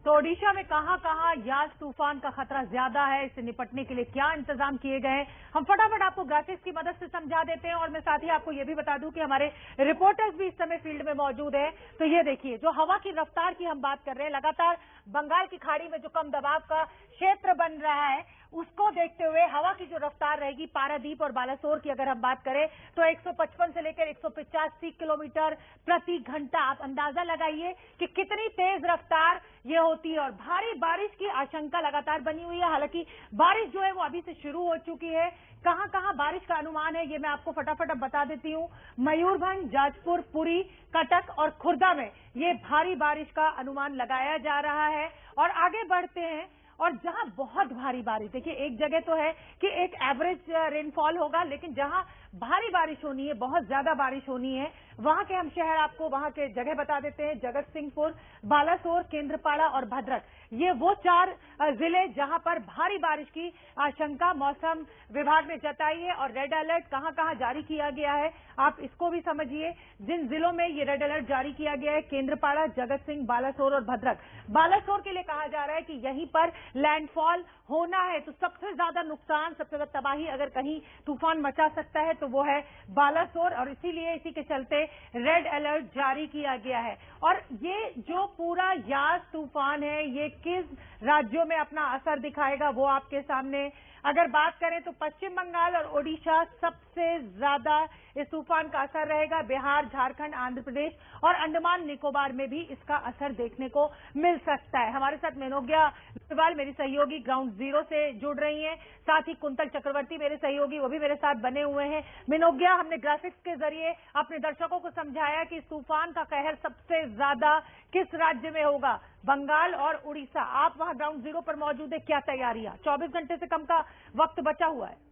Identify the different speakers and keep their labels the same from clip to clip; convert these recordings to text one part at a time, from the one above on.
Speaker 1: तो ओडिशा में कहां-कहां यास तूफान का खतरा ज्यादा है, इससे निपटने के लिए क्या इंतजाम किए गए हैं, हम फटाफट आपको ग्राफिक्स की मदद से समझा देते हैं। और मैं साथ ही आपको ये भी बता दूं कि हमारे रिपोर्टर्स भी इस समय फील्ड में मौजूद है। तो ये देखिए, जो हवा की रफ्तार की हम बात कर रहे हैं, लगातार बंगाल की खाड़ी में जो कम दबाव का क्षेत्र बन रहा है, उसको देखते हुए हवा की जो रफ्तार रहेगी पारादीप और बालासोर की अगर हम बात करें तो 155 से लेकर 185 किलोमीटर प्रति घंटा। आप अंदाजा लगाइए कि कितनी तेज रफ्तार ये होती है और भारी बारिश की आशंका लगातार बनी हुई है। हालांकि बारिश जो है वो अभी से शुरू हो चुकी है। कहां कहां बारिश का अनुमान है ये मैं आपको फटाफट अब बता देती हूं। मयूरभंज, जाजपुर, पुरी, कटक और खुर्दा में ये भारी बारिश का अनुमान लगाया जा रहा है। और आगे बढ़ते हैं, और जहां बहुत भारी बारिश, देखिए एक जगह तो है कि एक एवरेज रेनफॉल होगा, लेकिन जहां भारी बारिश होनी है, बहुत ज्यादा बारिश होनी है, वहां के हम शहर आपको वहां के जगह बता देते हैं। जगत सिंहपुर, बालासोर, केंद्रपाड़ा और भद्रक, ये वो 4 जिले जहां पर भारी बारिश की आशंका मौसम विभाग ने जताई है। और रेड अलर्ट कहां कहां जारी किया गया है आप इसको भी समझिए। जिन जिलों में ये रेड अलर्ट जारी किया गया है, केंद्रपाड़ा, जगत सिंह, बालासोर और भद्रक। बालासोर के लिए कहा जा रहा है कि यहीं पर लैंडफॉल होना है, तो सबसे ज्यादा नुकसान, सबसे ज्यादा तबाही अगर कहीं तूफान मचा सकता है तो वो है बालासोर, और इसीलिए इसी के चलते रेड अलर्ट जारी किया गया है। और ये जो पूरा यास तूफान है, ये किस राज्यों में अपना असर दिखाएगा वो आपके सामने। अगर बात करें तो पश्चिम बंगाल और ओडिशा सबसे ज्यादा इस तूफान का असर रहेगा। बिहार, झारखंड, आंध्र प्रदेश और अंडमान निकोबार में भी इसका असर देखने को मिल सकता है। हमारे साथ मेनोग्या अग्रवाल मेरी सहयोगी ग्राउंड जीरो से जुड़ रही हैं, साथ ही कुंतल चक्रवर्ती मेरे सहयोगी वो भी मेरे साथ बने हुए हैं। मेनोग्या, हमने ग्राफिक्स के जरिए अपने दर्शकों को समझाया कि इस तूफान का कहर सबसे ज्यादा किस राज्य में होगा, बंगाल और उड़ीसा। आप वहां ग्राउंड जीरो पर मौजूद है, क्या तैयारियां? 24 घंटे से कम का वक्त बचा हुआ है।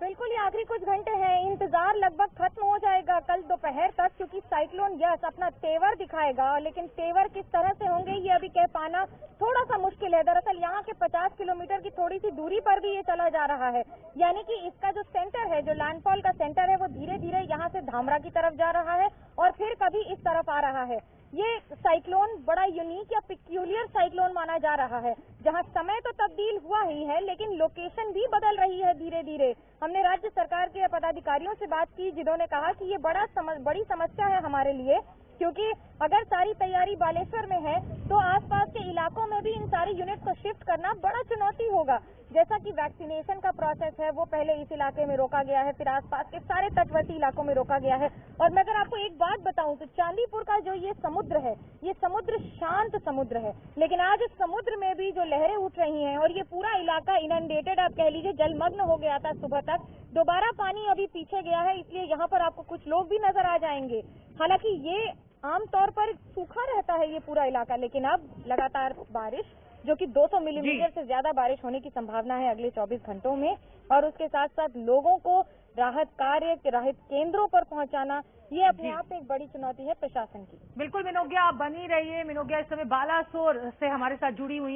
Speaker 2: बिल्कुल, ये आखिरी कुछ घंटे हैं, इंतजार लगभग खत्म हो जाएगा कल दोपहर तक, क्योंकि साइक्लोन यस अपना तेवर दिखाएगा। लेकिन तेवर किस तरह से होंगे ये अभी कह पाना थोड़ा सा मुश्किल है। दरअसल यहाँ के 50 किलोमीटर की थोड़ी सी दूरी पर भी ये चला जा रहा है, यानी कि इसका जो सेंटर है, जो लैंडफॉल का सेंटर है, वो धीरे धीरे यहाँ से धामरा की तरफ जा रहा है और फिर कभी इस तरफ आ रहा है। ये साइक्लोन बड़ा यूनिक या पिक्यूलियर साइक्लोन माना जा रहा है, जहां समय तो तब्दील हुआ ही है लेकिन लोकेशन भी बदल रही है धीरे धीरे। हमने राज्य सरकार के पदाधिकारियों से बात की, जिन्होंने कहा कि ये बड़ी समस्या है हमारे लिए, क्योंकि अगर सारी तैयारी बालेश्वर में है तो आसपास के इलाकों में भी इन सारी यूनिट को शिफ्ट करना बड़ा चुनौती होगा। जैसा कि वैक्सीनेशन का प्रोसेस है वो पहले इस इलाके में रोका गया है, फिर आसपास के सारे तटवर्ती इलाकों में रोका गया है। और मैं अगर आपको एक बात बताऊं तो चांदीपुर का जो ये समुद्र है, ये समुद्र शांत समुद्र है, लेकिन आज इस समुद्र में भी जो लहरें उठ रही हैं और ये पूरा इलाका इनंडेटेड, आप कह लीजिए जलमग्न हो गया था सुबह तक, दोबारा पानी अभी पीछे गया है, इसलिए यहाँ पर आपको कुछ लोग भी नजर आ जाएंगे। हालांकि ये आमतौर पर सूखा रहता है ये पूरा इलाका, लेकिन अब लगातार बारिश, जो कि 200 मिलीमीटर से ज्यादा बारिश होने की संभावना है अगले 24 घंटों में, और उसके साथ साथ लोगों को राहत कार्य, राहत केंद्रों पर पहुंचाना, ये अपने आप में एक बड़ी चुनौती है प्रशासन की।
Speaker 1: बिल्कुल मेनोग्या, आप बनी रहिए। मेनोग्या इस समय बालासोर से हमारे साथ जुड़ी हुई है।